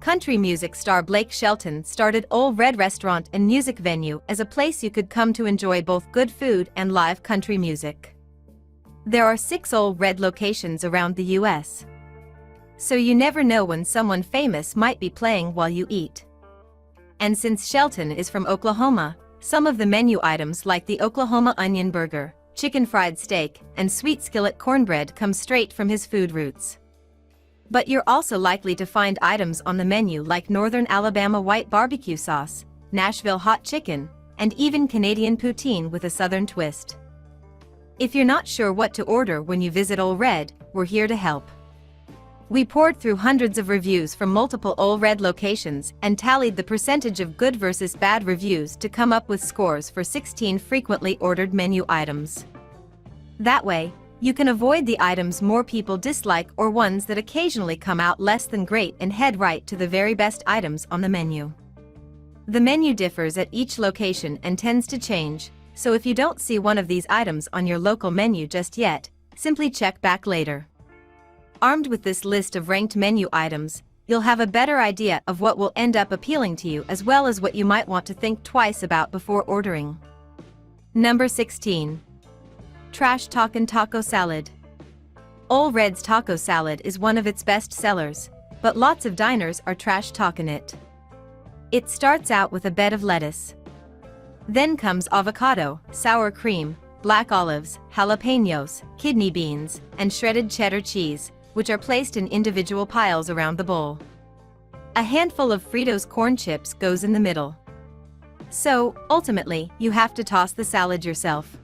Country music star Blake Shelton started Ole Red Restaurant and Music Venue as a place you could come to enjoy both good food and live country music. There are 6 Ole Red locations around the US. So you never know when someone famous might be playing while you eat. And since Shelton is from Oklahoma, some of the menu items like the Oklahoma onion burger, chicken fried steak, and sweet skillet cornbread come straight from his food roots. But you're also likely to find items on the menu like Northern Alabama white barbecue sauce, Nashville hot chicken, and even Canadian poutine with a southern twist. If you're not sure what to order when you visit Ole Red, we're here to help. We poured through hundreds of reviews from multiple Ole Red locations and tallied the percentage of good versus bad reviews to come up with scores for 16 frequently ordered menu items. That way, you can avoid the items more people dislike or ones that occasionally come out less than great and head right to the very best items on the menu. The menu differs at each location and tends to change, so if you don't see one of these items on your local menu just yet, simply check back later. Armed with this list of ranked menu items, you'll have a better idea of what will end up appealing to you as well as what you might want to think twice about before ordering. Number 16. Trash Talkin' Taco Salad. Ole Red's taco salad is one of its best sellers, but lots of diners are trash talking it. It starts out with a bed of lettuce. Then comes avocado, sour cream, black olives, jalapenos, kidney beans, and shredded cheddar cheese, which are placed in individual piles around the bowl. A handful of Fritos corn chips goes in the middle. So, ultimately, you have to toss the salad yourself.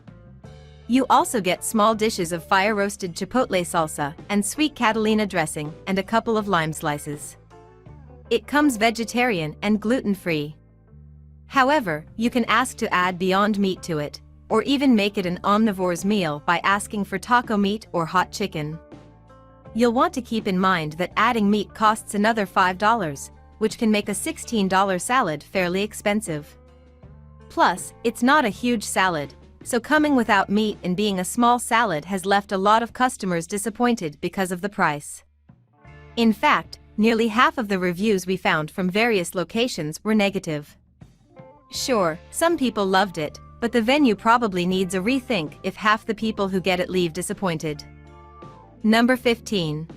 You also get small dishes of fire-roasted chipotle salsa and sweet Catalina dressing and a couple of lime slices. It comes vegetarian and gluten-free. However, you can ask to add Beyond Meat to it, or even make it an omnivore's meal by asking for taco meat or hot chicken. You'll want to keep in mind that adding meat costs another $5, which can make a $16 salad fairly expensive. Plus, it's not a huge salad, so coming without meat and being a small salad has left a lot of customers disappointed because of the price. In fact, nearly half of the reviews we found from various locations were negative. Sure, some people loved it, but the venue probably needs a rethink if half the people who get it leave disappointed. Number 15.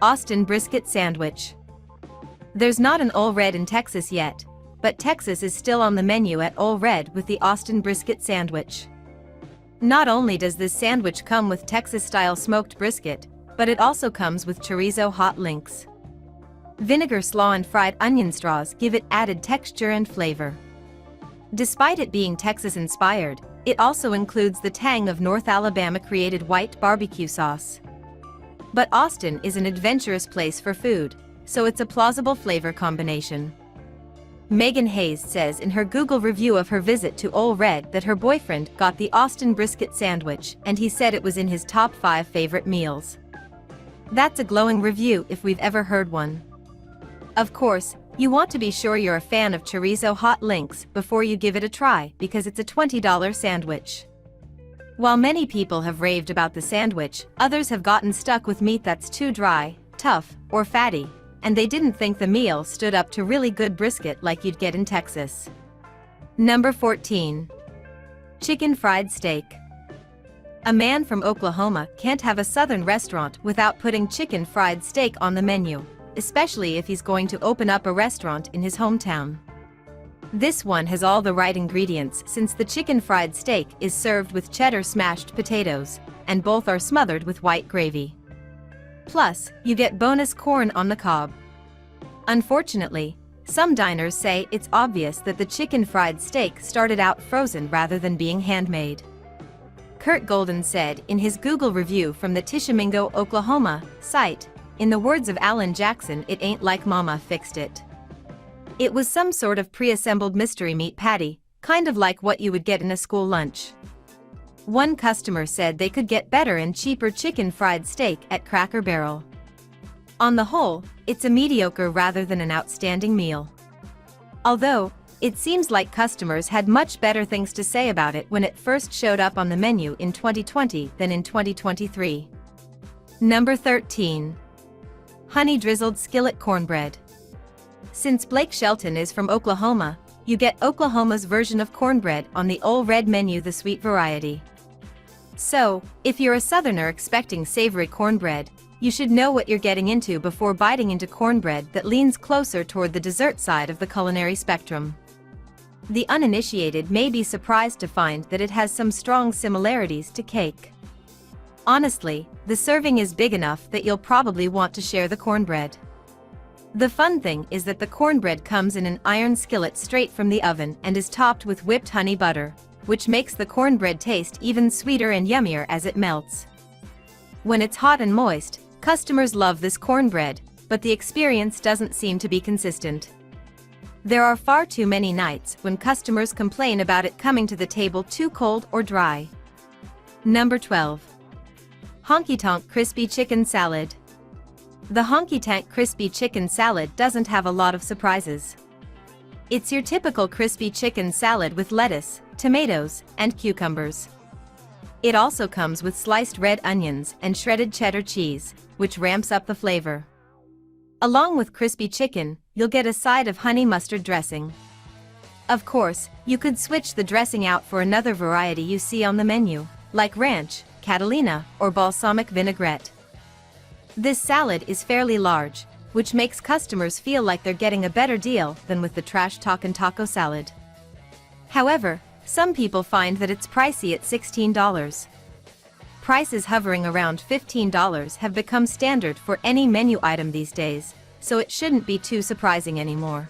Austin Brisket Sandwich. There's not an Ole Red in Texas yet, but Texas is still on the menu at Ole Red with the Austin Brisket Sandwich. Not only does this sandwich come with Texas-style smoked brisket, but it also comes with chorizo hot links. Vinegar slaw and fried onion straws give it added texture and flavor. Despite it being Texas-inspired, it also includes the tang of North Alabama-created white barbecue sauce. But Austin is an adventurous place for food, so it's a plausible flavor combination. Megan Hayes says in her Google review of her visit to Ole Red that her boyfriend got the Austin Brisket Sandwich and he said it was in his top 5 favorite meals. That's a glowing review if we've ever heard one. Of course, you want to be sure you're a fan of chorizo hot links before you give it a try because it's a $20 sandwich. While many people have raved about the sandwich, others have gotten stuck with meat that's too dry, tough, or fatty, and they didn't think the meal stood up to really good brisket like you'd get in Texas. Number 14. Chicken fried steak. A man from Oklahoma can't have a southern restaurant without putting chicken fried steak on the menu, especially if he's going to open up a restaurant in his hometown. This one has all the right ingredients since the chicken fried steak is served with cheddar smashed potatoes, and both are smothered with white gravy. Plus, you get bonus corn on the cob. Unfortunately, some diners say it's obvious that the chicken fried steak started out frozen rather than being handmade. Kurt Golden said in his Google review from the Tishomingo, Oklahoma, site, in the words of Alan Jackson, "It ain't like Mama fixed it." It was some sort of pre-assembled mystery meat patty, kind of like what you would get in a school lunch. One customer said they could get better and cheaper chicken fried steak at Cracker Barrel. On the whole, it's a mediocre rather than an outstanding meal. Although, it seems like customers had much better things to say about it when it first showed up on the menu in 2020 than in 2023. Number 13. Honey-drizzled skillet cornbread. Since Blake Shelton is from Oklahoma, you get Oklahoma's version of cornbread on the Ole Red menu, the sweet variety. So, if you're a Southerner expecting savory cornbread, you should know what you're getting into before biting into cornbread that leans closer toward the dessert side of the culinary spectrum. The uninitiated may be surprised to find that it has some strong similarities to cake. Honestly, the serving is big enough that you'll probably want to share the cornbread. The fun thing is that the cornbread comes in an iron skillet straight from the oven and is topped with whipped honey butter, which makes the cornbread taste even sweeter and yummier as it melts. When it's hot and moist, customers love this cornbread, but the experience doesn't seem to be consistent. There are far too many nights when customers complain about it coming to the table too cold or dry. Number 12. Honky-tonk crispy chicken salad. The honky-tonk crispy chicken salad doesn't have a lot of surprises. It's your typical crispy chicken salad with lettuce, tomatoes, and cucumbers. It also comes with sliced red onions and shredded cheddar cheese, which ramps up the flavor. Along with crispy chicken, you'll get a side of honey mustard dressing. Of course, you could switch the dressing out for another variety you see on the menu, like ranch, Catalina, or balsamic vinaigrette. This salad is fairly large, which makes customers feel like they're getting a better deal than with the trash talkin' taco salad. However, some people find that it's pricey at $16. Prices hovering around $15 have become standard for any menu item these days, so it shouldn't be too surprising anymore.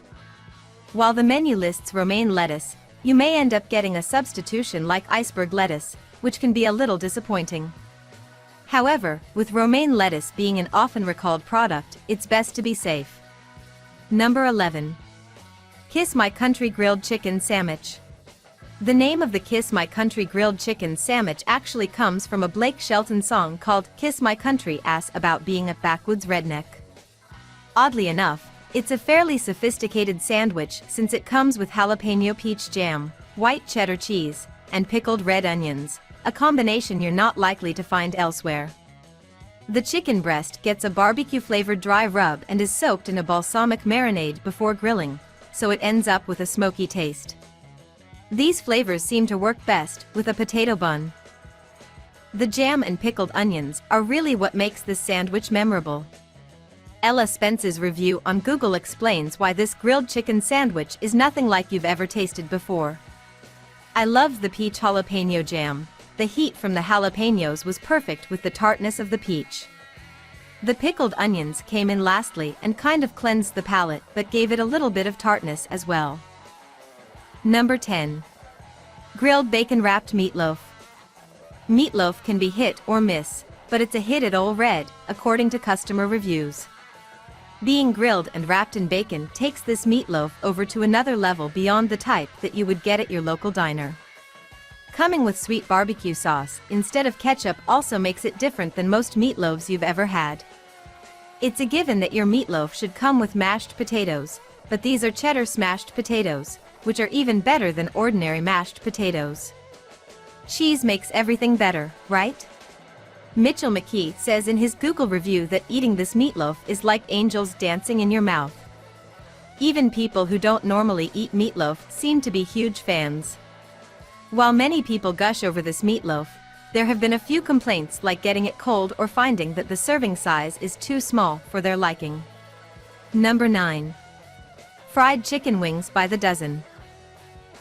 While the menu lists romaine lettuce, you may end up getting a substitution like iceberg lettuce, which can be a little disappointing. However, with romaine lettuce being an often recalled product, it's best to be safe. Number 11. Kiss My Country Grilled Chicken Sammich. The name of the Kiss My Country Grilled Chicken Sammich actually comes from a Blake Shelton song called Kiss My Country Ass about being a backwoods redneck. Oddly enough, it's a fairly sophisticated sandwich since it comes with jalapeno peach jam, white cheddar cheese, and pickled red onions, a combination you're not likely to find elsewhere. The chicken breast gets a barbecue-flavored dry rub and is soaked in a balsamic marinade before grilling, so it ends up with a smoky taste. These flavors seem to work best with a potato bun. The jam and pickled onions are really what makes this sandwich memorable. Ella Spence's review on Google explains why this grilled chicken sandwich is nothing like you've ever tasted before. I loved the peach jalapeno jam. The heat from the jalapenos was perfect with the tartness of the peach. The pickled onions came in lastly and kind of cleansed the palate but gave it a little bit of tartness as well. Number 10. Grilled bacon-wrapped meatloaf. Meatloaf can be hit or miss, but it's a hit at Ole Red, according to customer reviews. Being grilled and wrapped in bacon takes this meatloaf over to another level beyond the type that you would get at your local diner. Coming with sweet barbecue sauce instead of ketchup also makes it different than most meatloaves you've ever had. It's a given that your meatloaf should come with mashed potatoes, but these are cheddar smashed potatoes, which are even better than ordinary mashed potatoes. Cheese makes everything better, right? Mitchell McKee says in his Google review that eating this meatloaf is like angels dancing in your mouth. Even people who don't normally eat meatloaf seem to be huge fans. While many people gush over this meatloaf, there have been a few complaints like getting it cold or finding that the serving size is too small for their liking. Number 9. Fried chicken wings by the dozen.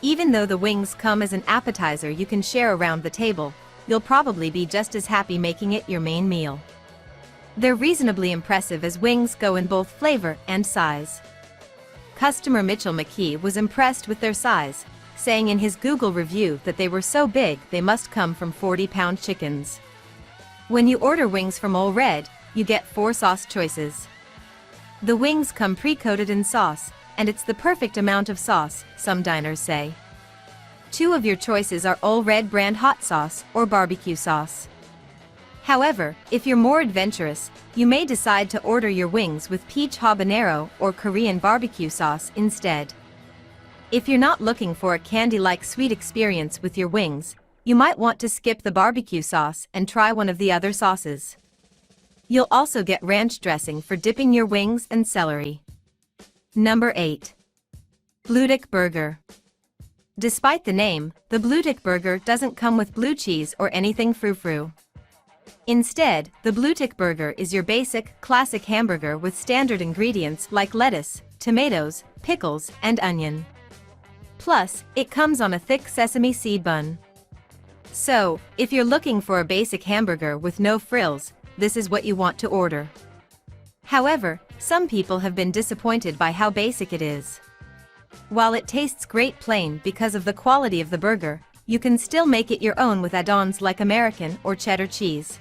Even though the wings come as an appetizer you can share around the table, you'll probably be just as happy making it your main meal. They're reasonably impressive as wings go in both flavor and size. Customer Mitchell McKee was impressed with their size, saying in his Google review that they were so big they must come from 40-pound chickens. When you order wings from Ole Red, you get 4 sauce choices. The wings come pre-coated in sauce, and it's the perfect amount of sauce, some diners say. 2 of your choices are Ole Red brand hot sauce or barbecue sauce. However, if you're more adventurous, you may decide to order your wings with peach habanero or Korean barbecue sauce instead. If you're not looking for a candy-like sweet experience with your wings, you might want to skip the barbecue sauce and try one of the other sauces. You'll also get ranch dressing for dipping your wings and celery. Number 8. Bluetick burger. Despite the name, the Bluetick burger doesn't come with blue cheese or anything frou-frou. Instead, the Bluetick burger is your basic, classic hamburger with standard ingredients like lettuce, tomatoes, pickles, and onion. Plus, it comes on a thick sesame seed bun. So, if you're looking for a basic hamburger with no frills, this is what you want to order. However, some people have been disappointed by how basic it is. While it tastes great plain because of the quality of the burger, you can still make it your own with add-ons like American or cheddar cheese.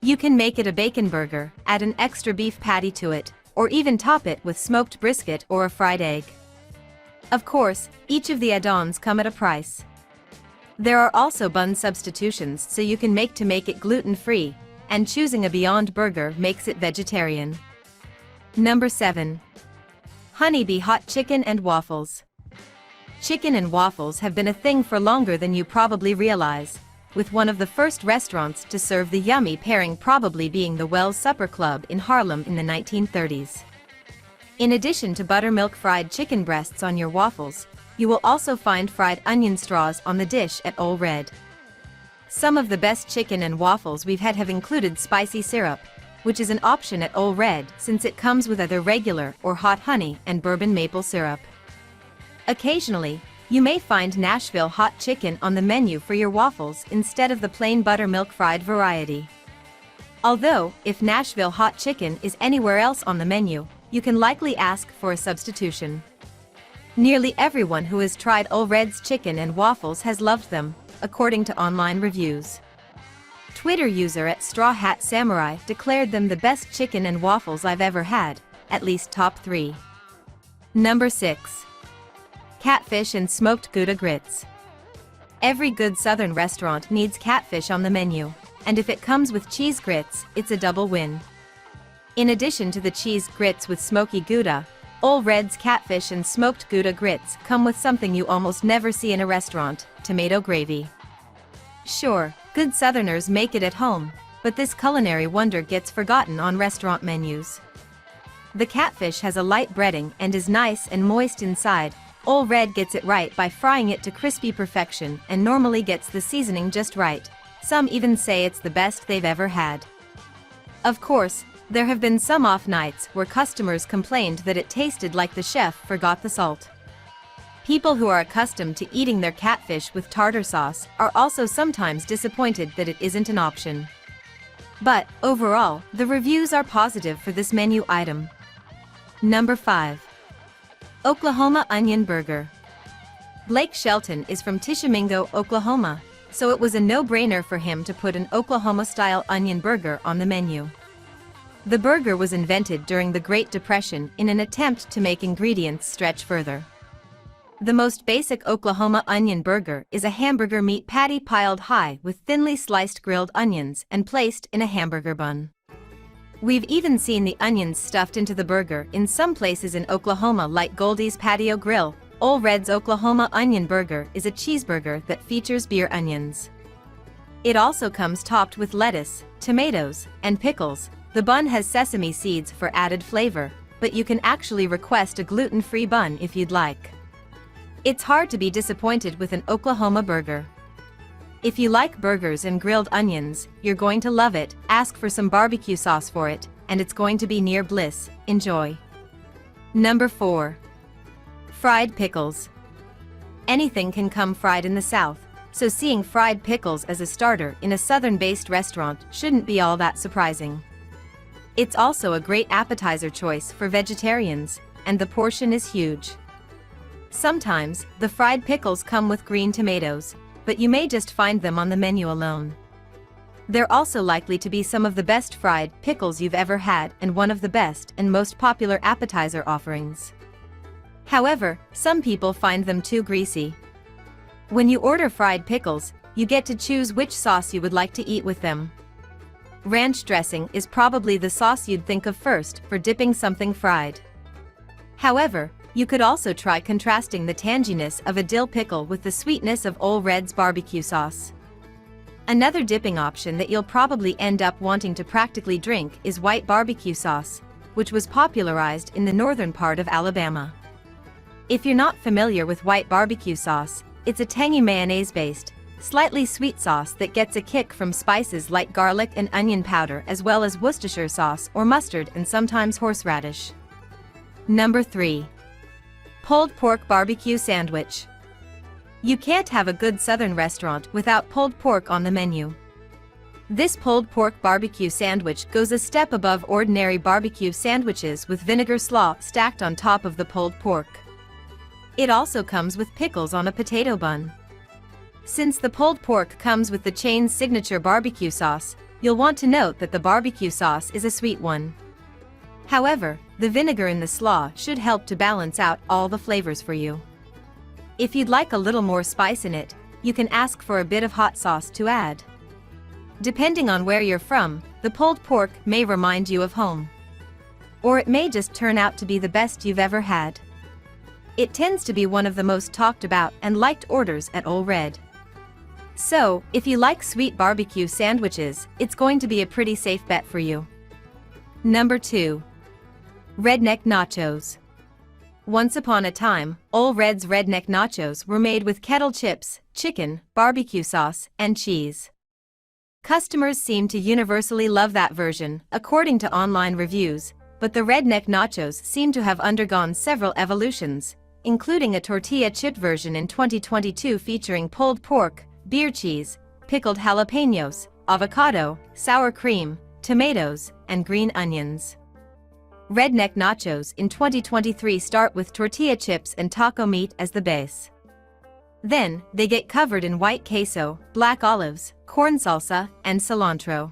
You can make it a bacon burger, add an extra beef patty to it, or even top it with smoked brisket or a fried egg. Of course, each of the add-ons come at a price. There are also bun substitutions so you can make it gluten-free, and choosing a Beyond Burger makes it vegetarian. Number 7. Honeybee hot chicken and waffles. Chicken and waffles have been a thing for longer than you probably realize, with one of the first restaurants to serve the yummy pairing probably being the Wells Supper Club in Harlem in the 1930s. In addition to buttermilk fried chicken breasts on your waffles, you will also find fried onion straws on the dish at Ole Red. Some of the best chicken and waffles we've had have included spicy syrup, which is an option at Ole Red since it comes with either regular or hot honey and bourbon maple syrup. Occasionally, you may find Nashville hot chicken on the menu for your waffles instead of the plain buttermilk fried variety. Although, if Nashville hot chicken is anywhere else on the menu, you can likely ask for a substitution. Nearly everyone who has tried Ole Red's chicken and waffles has loved them, according to online reviews. Twitter user @StrawHatSamurai declared them the best chicken and waffles I've ever had, at least top 3. Number 6. Catfish and smoked gouda grits. Every good southern restaurant needs catfish on the menu, and if it comes with cheese grits, it's a double win. In addition to the cheese grits with smoky gouda, Ole Red's catfish and smoked gouda grits come with something you almost never see in a restaurant: tomato gravy. Sure, good Southerners make it at home, but this culinary wonder gets forgotten on restaurant menus. The catfish has a light breading and is nice and moist inside. Ole Red gets it right by frying it to crispy perfection and normally gets the seasoning just right. Some even say it's the best they've ever had. Of course, there have been some off nights where customers complained that it tasted like the chef forgot the salt. People who are accustomed to eating their catfish with tartar sauce are also sometimes disappointed that it isn't an option. But, overall, the reviews are positive for this menu item. Number 5. Oklahoma Onion Burger. Blake Shelton is from Tishomingo, Oklahoma, so it was a no-brainer for him to put an Oklahoma-style onion burger on the menu. The burger was invented during the Great Depression in an attempt to make ingredients stretch further. The most basic Oklahoma onion burger is a hamburger meat patty piled high with thinly sliced grilled onions and placed in a hamburger bun. We've even seen the onions stuffed into the burger in some places in Oklahoma like Goldie's Patio Grill. Ole Red's Oklahoma Onion Burger is a cheeseburger that features beer onions. It also comes topped with lettuce, tomatoes, and pickles. The bun has sesame seeds for added flavor, but you can actually request a gluten-free bun if you'd like. It's hard to be disappointed with an Oklahoma burger. If you like burgers and grilled onions, you're going to love it. Ask for some barbecue sauce for it, and it's going to be near bliss. Enjoy. Number 4. Fried pickles. Anything can come fried in the South, so seeing fried pickles as a starter in a southern-based restaurant shouldn't be all that surprising. It's also a great appetizer choice for vegetarians, and the portion is huge. Sometimes, the fried pickles come with green tomatoes, but you may just find them on the menu alone. They're also likely to be some of the best fried pickles you've ever had and one of the best and most popular appetizer offerings. However, some people find them too greasy. When you order fried pickles, you get to choose which sauce you would like to eat with them. Ranch dressing is probably the sauce you'd think of first for dipping something fried. However, you could also try contrasting the tanginess of a dill pickle with the sweetness of Ole Red's barbecue sauce. Another dipping option that you'll probably end up wanting to practically drink is white barbecue sauce, which was popularized in the northern part of Alabama. If you're not familiar with white barbecue sauce, it's a tangy mayonnaise-based, slightly sweet sauce that gets a kick from spices like garlic and onion powder as well as Worcestershire sauce or mustard and sometimes horseradish. Number 3. Pulled pork barbecue sandwich. You can't have a good southern restaurant without pulled pork on the menu. This pulled pork barbecue sandwich goes a step above ordinary barbecue sandwiches with vinegar slaw stacked on top of the pulled pork. It also comes with pickles on a potato bun. Since the pulled pork comes with the chain's signature barbecue sauce, you'll want to note that the barbecue sauce is a sweet one. However, the vinegar in the slaw should help to balance out all the flavors for you. If you'd like a little more spice in it, you can ask for a bit of hot sauce to add. Depending on where you're from, the pulled pork may remind you of home. Or it may just turn out to be the best you've ever had. It tends to be one of the most talked about and liked orders at Ole Red. So, if you like sweet barbecue sandwiches, it's going to be a pretty safe bet for you. Number 2. Redneck nachos. Once upon a time, Ole Red's Redneck nachos were made with kettle chips, chicken, barbecue sauce, and cheese. Customers seem to universally love that version, according to online reviews, but the Redneck nachos seem to have undergone several evolutions, including a tortilla chip version in 2022 featuring pulled pork, beer cheese, pickled jalapenos, avocado, sour cream, tomatoes, and green onions. Redneck nachos in 2023 start with tortilla chips and taco meat as the base. Then, they get covered in white queso, black olives, corn salsa, and cilantro.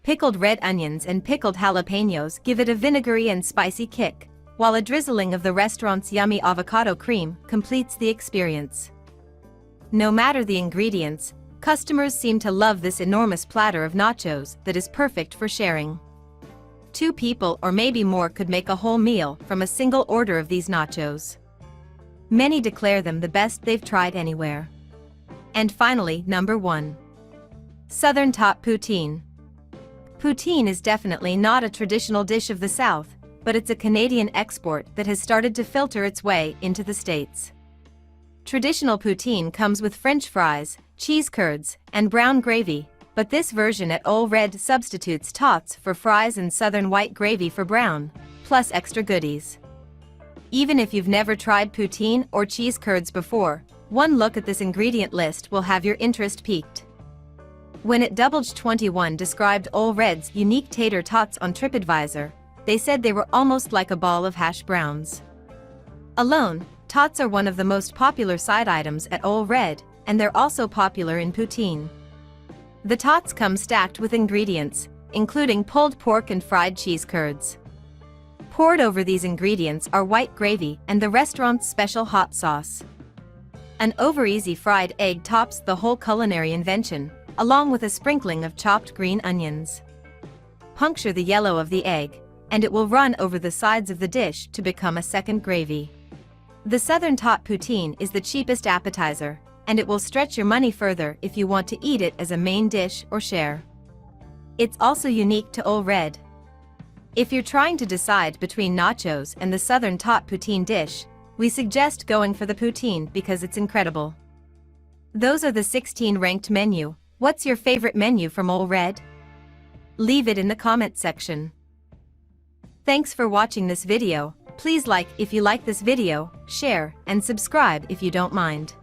Pickled red onions and pickled jalapenos give it a vinegary and spicy kick, while a drizzling of the restaurant's yummy avocado cream completes the experience. No matter the ingredients, customers seem to love this enormous platter of nachos that is perfect for sharing. 2 people or maybe more could make a whole meal from a single order of these nachos. Many declare them the best they've tried anywhere. And finally, number 1. Southern Top Poutine. Poutine is definitely not a traditional dish of the South, but it's a Canadian export that has started to filter its way into the States. Traditional poutine comes with French fries, cheese curds, and brown gravy, but this version at Ole Red substitutes tots for fries and southern white gravy for brown, plus extra goodies. Even if you've never tried poutine or cheese curds before, one look at this ingredient list will have your interest piqued. When It Doubled 21 described Ole Red's unique tater tots on TripAdvisor, they said they were almost like a ball of hash browns. Alone, tots are one of the most popular side items at Ole Red, and they're also popular in poutine. The tots come stacked with ingredients, including pulled pork and fried cheese curds. Poured over these ingredients are white gravy and the restaurant's special hot sauce. An over-easy fried egg tops the whole culinary invention, along with a sprinkling of chopped green onions. Puncture the yellow of the egg, and it will run over the sides of the dish to become a second gravy. The Southern Top Poutine is the cheapest appetizer, and it will stretch your money further if you want to eat it as a main dish or share. It's also unique to Ole Red. If you're trying to decide between nachos and the Southern Top Poutine dish, we suggest going for the poutine because it's incredible. Those are the 16 ranked menu. What's your favorite menu from Ole Red? Leave it in the comment section. Thanks for watching this video. Please like if you like this video, share, and subscribe if you don't mind.